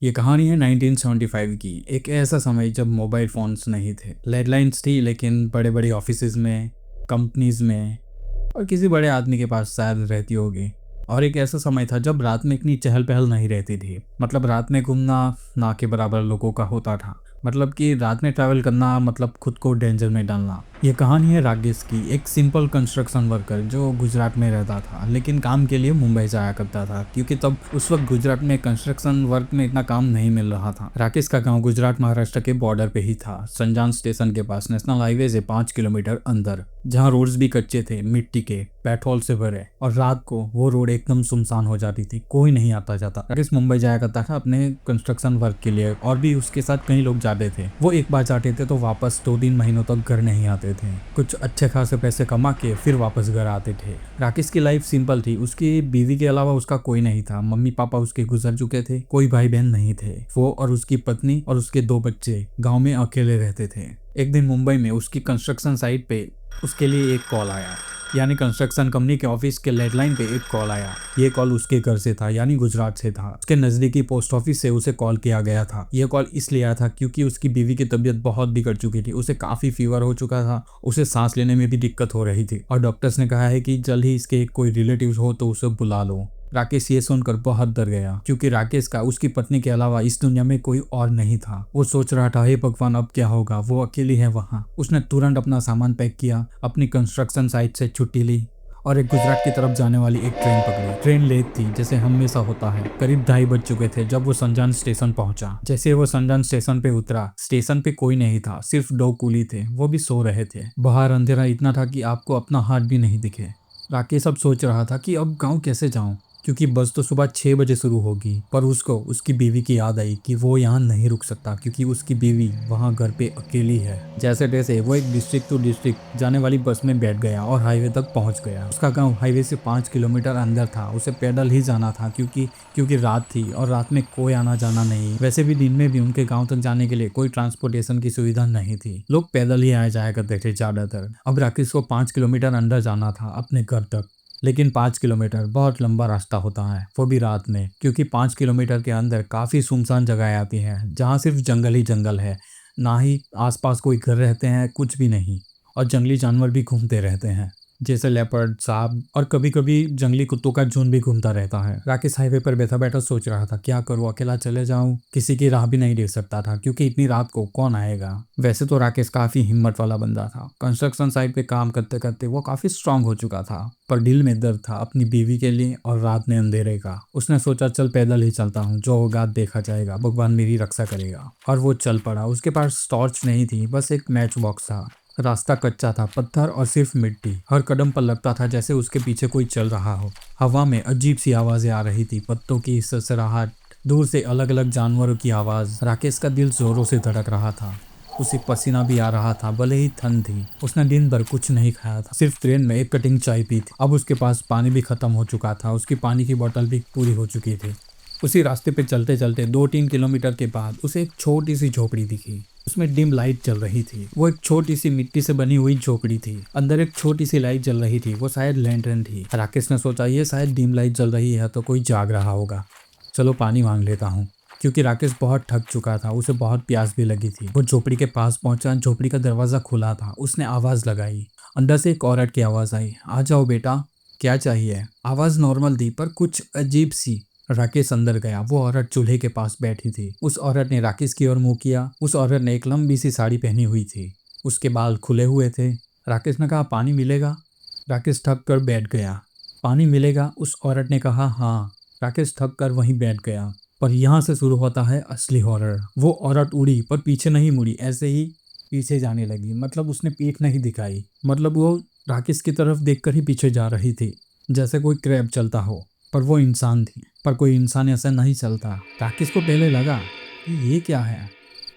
ये कहानी है 1975 की। एक ऐसा समय जब मोबाइल फ़ोन्स नहीं थे। लैंडलाइन्स थी, लेकिन बड़े-बड़े ऑफ़िसेज़ में, कंपनीज़ में और किसी बड़े आदमी के पास शायद रहती होगी। और एक ऐसा समय था जब रात में इतनी चहल-पहल नहीं रहती थी। मतलब रात में घूमना ना के बराबर लोगों का होता था। मतलब कि रात में ट्रैवल करना मतलब खुद को डेंजर में डालना। ये कहानी है राकेश की, एक सिंपल कंस्ट्रक्शन वर्कर जो गुजरात में रहता था, लेकिन काम के लिए मुंबई जाया करता था, क्योंकि तब उस वक्त गुजरात में कंस्ट्रक्शन वर्क में इतना काम नहीं मिल रहा था। राकेश का गांव गुजरात महाराष्ट्र के बॉर्डर पे ही था, संजान स्टेशन के पास, नेशनल हाईवे से 5 किलोमीटर अंदर, जहाँ रोड्स भी कच्चे थे, मिट्टी के, पेट्रोल से भरे। और रात को वो रोड एकदम सुनसान हो जाती थी, कोई नहीं आता जाता। राकेश मुंबई जाया करता था अपने कंस्ट्रक्शन वर्क के लिए, और भी उसके साथ कई लोग जाते थे। वो एक बार जाते थे तो वापस 2-3 महीनों तक घर नहीं आते थे। कुछ अच्छे खासे पैसे कमा के फिर वापस घर आते थे। राकेश की लाइफ सिंपल थी। उसकी बीवी के अलावा उसका कोई नहीं था। मम्मी पापा उसके गुजर चुके थे, कोई भाई बहन नहीं थे। वो और उसकी पत्नी और उसके 2 बच्चे गाँव में अकेले रहते थे। एक दिन मुंबई में उसकी कंस्ट्रक्शन साइट पे उसके लिए एक कॉल आया, यानी कंस्ट्रक्शन कंपनी के ऑफिस के लैंडलाइन पे एक कॉल आया। ये कॉल उसके घर से था, यानी गुजरात से था। उसके नजदीकी पोस्ट ऑफिस से उसे कॉल किया गया था। यह कॉल इसलिए आया था क्योंकि उसकी बीवी की तबीयत बहुत बिगड़ चुकी थी। उसे काफी फीवर हो चुका था, उसे सांस लेने में भी दिक्कत हो रही थी, और डॉक्टर्स ने कहा है कि जल्द ही इसके कोई रिलेटिव हो तो उसे बुला लो। राकेश ये सुनकर बहुत डर गया, क्योंकि राकेश का उसकी पत्नी के अलावा इस दुनिया में कोई और नहीं था। वो सोच रहा था, हे भगवान अब क्या होगा, वो अकेली है वहाँ। उसने तुरंत अपना सामान पैक किया, अपनी कंस्ट्रक्शन साइट से छुट्टी ली और एक गुजरात की तरफ जाने वाली एक ट्रेन पकड़ी। ट्रेन लेट थी, जैसे हमेशा होता है। करीब 2:30 बज चुके थे जब वो संजान स्टेशन पहुंचा। जैसे वो संजान स्टेशन पे उतरा, स्टेशन पे कोई नहीं था, सिर्फ 2 कूली थे, वो भी सो रहे थे। बाहर अंधेरा इतना था कि आपको अपना हाथ भी नहीं दिखे। राकेश अब सोच रहा था कि अब गांव कैसे जाऊं, क्योंकि बस तो सुबह 6 बजे शुरू होगी। पर उसको उसकी बीवी की याद आई कि वो यहाँ नहीं रुक सकता, क्योंकि उसकी बीवी वहाँ घर पे अकेली है। जैसे तैसे वो एक डिस्ट्रिक्ट टू डिस्ट्रिक्ट जाने वाली बस में बैठ गया और हाईवे तक पहुँच गया। उसका गांव हाईवे से 5 किलोमीटर अंदर था। उसे पैदल ही जाना था, क्योंकि रात थी और रात में कोई आना जाना नहीं। वैसे भी दिन में भी उनके गाँव तक जाने के लिए कोई ट्रांसपोर्टेशन की सुविधा नहीं थी। लोग पैदल ही आया जाया करते थे ज्यादातर। अब राकेश को 5 किलोमीटर अंदर जाना था अपने घर तक। लेकिन 5 किलोमीटर बहुत लंबा रास्ता होता है, वो भी रात में, क्योंकि 5 किलोमीटर के अंदर काफ़ी सुनसान जगह आती है, जहाँ सिर्फ जंगल ही जंगल है। ना ही आसपास कोई घर रहते हैं, कुछ भी नहीं। और जंगली जानवर भी घूमते रहते हैं, जैसे लेपर्ड, सांप, और कभी कभी जंगली कुत्तों का झुंड भी घूमता रहता है। राकेश हाईवे पर बैठा बैठा सोच रहा था, क्या करूँ, अकेला चले जाऊँ? किसी की राह भी नहीं देख सकता था, क्योंकि इतनी रात को कौन आएगा। वैसे तो राकेश काफी हिम्मत वाला बंदा था। कंस्ट्रक्शन साइट पे काम करते करते वो काफी स्ट्रांग हो चुका था, पर दिल में दर्द था अपनी बीवी के लिए और रात में अंधेरे का। उसने सोचा, चल पैदल ही चलता हूँ, जो होगा देखा जाएगा, भगवान मेरी रक्षा करेगा। और वो चल पड़ा। उसके पास टॉर्च नहीं थी, बस एक मैच बॉक्स था। रास्ता कच्चा था, पत्थर और सिर्फ मिट्टी। हर कदम पर लगता था जैसे उसके पीछे कोई चल रहा हो। हवा में अजीब सी आवाजें आ रही थी, पत्तों की सरसराहट, दूर से अलग अलग जानवरों की आवाज। राकेश का दिल जोरों से धड़क रहा था। उसे पसीना भी आ रहा था, भले ही ठंड थी। उसने दिन भर कुछ नहीं खाया था, सिर्फ ट्रेन में एक कटिंग चाय पी थी। अब उसके पास पानी भी खत्म हो चुका था, उसकी पानी की बोतल भी पूरी हो चुकी थी। उसी रास्ते पे चलते चलते 2-3 किलोमीटर के बाद उसे एक छोटी सी झोपड़ी दिखी। उसमें डिम लाइट जल रही थी। वो एक छोटी सी मिट्टी से बनी हुई झोपड़ी थी। अंदर एक छोटी सी लाइट जल रही थी, वो शायद लैंटर्न थी। राकेश ने सोचा, ये शायद डिम लाइट जल रही है तो कोई जाग रहा होगा, चलो पानी मांग लेता हूँ। क्योंकि राकेश बहुत थक चुका था, उसे बहुत प्यास भी लगी थी। वो झोपड़ी के पास पहुंचा। झोपड़ी का दरवाजा खुला था। उसने आवाज लगाई। अंदर से एक औरत की आवाज आई, आ जाओ बेटा, क्या चाहिए? आवाज नॉर्मल थी, पर कुछ अजीब सी। राकेश अंदर गया। वो औरत चूल्हे के पास बैठी थी। उस औरत ने राकेश की ओर मुंह किया। उस औरत ने एक लंबी सी साड़ी पहनी हुई थी, उसके बाल खुले हुए थे। राकेश ने कहा, पानी मिलेगा? राकेश थक कर बैठ गया। पानी मिलेगा? उस औरत ने कहा, हाँ। राकेश थक कर वहीं बैठ गया। पर यहाँ से शुरू होता है असली हॉरर। वो औरत उड़ी, पर पीछे नहीं मुड़ी, ऐसे ही पीछे जाने लगी। मतलब उसने पीठ नहीं दिखाई, मतलब वो राकेश की तरफ देखकर ही पीछे जा रही थी, जैसे कोई क्रैब चलता हो। पर वो इंसान थी। पर कोई इंसान ऐसा नहीं चलता। राकेश को पहले लगा कि ये क्या है,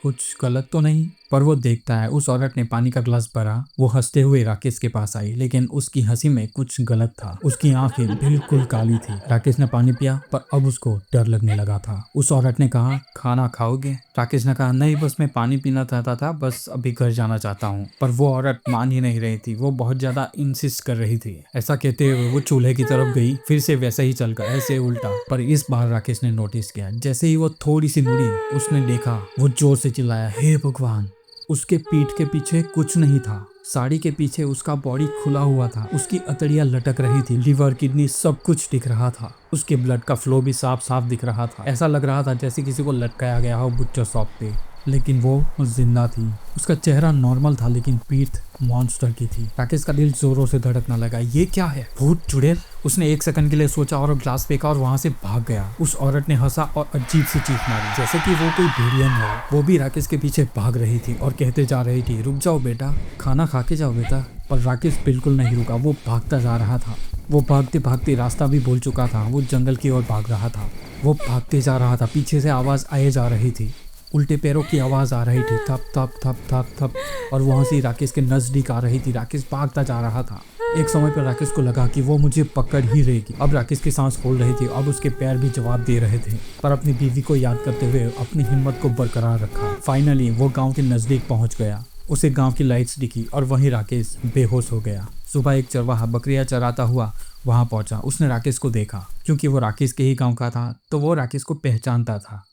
कुछ गलत तो नहीं, पर वो देखता है उस औरत ने पानी का ग्लास भरा। वो हंसते हुए राकेश के पास आई, लेकिन उसकी हंसी में कुछ गलत था। उसकी आंखें बिल्कुल काली थी। राकेश ने पानी पिया, पर अब उसको डर लगने लगा था। उस औरत ने कहा, खाना खाओगे? राकेश ने कहा, नहीं, बस मैं पानी पीना चाहता था, बस अभी घर जाना चाहता हूँ। पर वो औरत मान ही नहीं रही थी। वो बहुत ज्यादा इंसिस्ट कर रही थी। ऐसा कहते हुए वो चूल्हे की तरफ गई, फिर से वैसे ही चल कर ऐसे उल्टा। पर इस बार राकेश ने नोटिस किया, जैसे ही वो थोड़ी सी मुड़ी, उसने देखा, वो जोर से चिल्लाया, हे भगवान! उसके पीठ के पीछे कुछ नहीं था। साड़ी के पीछे उसका बॉडी खुला हुआ था। उसकी अतड़ियां लटक रही थी। लिवर, किडनी, सब कुछ दिख रहा था। उसके ब्लड का फ्लो भी साफ साफ दिख रहा था। ऐसा लग रहा था जैसे किसी को लटकाया गया हो बुच्चर शॉप पे। लेकिन वो जिंदा थी। उसका चेहरा नॉर्मल था, लेकिन पीठ मॉन्स्टर की थी। राकेश का दिल जोरों से धड़कने लगा। ये क्या है? भूत, चुड़ैल? उसने एक सेकंड के लिए सोचा और ग्लास फेंका और वहां से भाग गया। उस औरत ने हंसा और अजीब सी चीख मारी, जैसे कि वो कोई भेड़िया हो। वो भी राकेश के पीछे भाग रही थी और कहते जा रही थी, रुक जाओ बेटा, खाना खा के जाओ बेटा। पर राकेश बिल्कुल नहीं रुका। वो भागता जा रहा था। वो भागते भागते रास्ता भी भूल चुका था। वो जंगल की ओर भाग रहा था। वो भागते जा रहा था। पीछे से आवाज आए जा रही थी। उल्टे पैरों की आवाज आ रही थी, थप थप थप थप थप। और वहां से राकेश के नजदीक आ रही थी। राकेश भागता जा रहा था। एक समय पर राकेश को लगा कि वो मुझे पकड़ ही रहेगी। अब राकेश की सांस फूल रही थी। अब उसके पैर भी जवाब दे रहे थे। पर अपनी बीवी को याद करते हुए अपनी हिम्मत को बरकरार रखा। फाइनली वो गांव के नजदीक पहुंच गया। उसे गांव की लाइट्स दिखी और वहीं राकेश बेहोश हो गया। सुबह एक चरवाहा बकरियां चराता हुआ वहां पहुंचा। उसने राकेश को देखा। क्योंकि वो राकेश के ही गांव का था, तो वो राकेश को पहचानता था।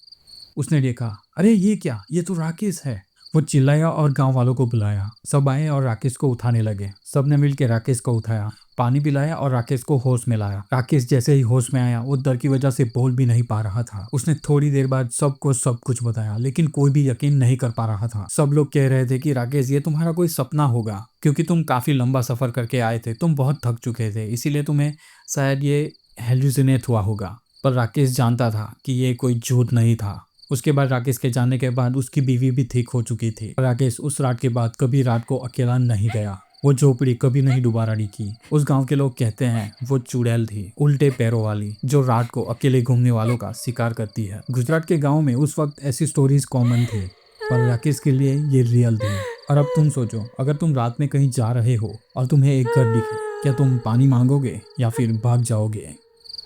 उसने देखा, अरे ये क्या, ये तो राकेश है। वो चिल्लाया और गांव वालों को बुलाया। सब आए और राकेश को उठाने लगे। सबने मिलकर राकेश को उठाया, पानी पिलाया और राकेश को होश में लाया। राकेश जैसे ही होश में आया, वो डर की वजह से बोल भी नहीं पा रहा था। उसने थोड़ी देर बाद सबको सब कुछ बताया, लेकिन कोई भी यकीन नहीं कर पा रहा था। सब लोग कह रहे थे कि राकेश, ये तुम्हारा कोई सपना होगा, क्योंकि तुम काफी लंबा सफर करके आए थे। तुम बहुत थक चुके थे, इसीलिए तुम्हें शायद ये हेलुसिनेट हुआ होगा। पर राकेश जानता था कि ये कोई झूठ नहीं था। उसके बाद राकेश के जाने के बाद उसकी बीवी भी ठीक हो चुकी थी। राकेश उस रात के बाद कभी रात को अकेला नहीं गया। वो झोपड़ी कभी नहीं दोबारा दिखी। उस गांव के लोग कहते हैं वो चुड़ैल थी, उल्टे पैरों वाली, जो रात को अकेले घूमने वालों का शिकार करती है। गुजरात के गांव में उस वक्त ऐसी स्टोरीज कॉमन थी, पर राकेश के लिए ये रियल थी। और अब तुम सोचो, अगर तुम रात में कहीं जा रहे हो और तुम्हें एक घर दिखे, क्या तुम पानी मांगोगे या फिर भाग जाओगे?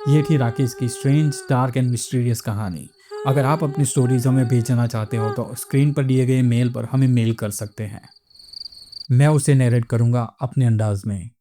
ये थी राकेश की स्ट्रेंज, डार्क एंड मिस्टीरियस कहानी। अगर आप अपनी स्टोरीज हमें भेजना चाहते हो तो स्क्रीन पर दिए गए मेल पर हमें मेल कर सकते हैं। मैं उसे नरेट करूंगा अपने अंदाज में।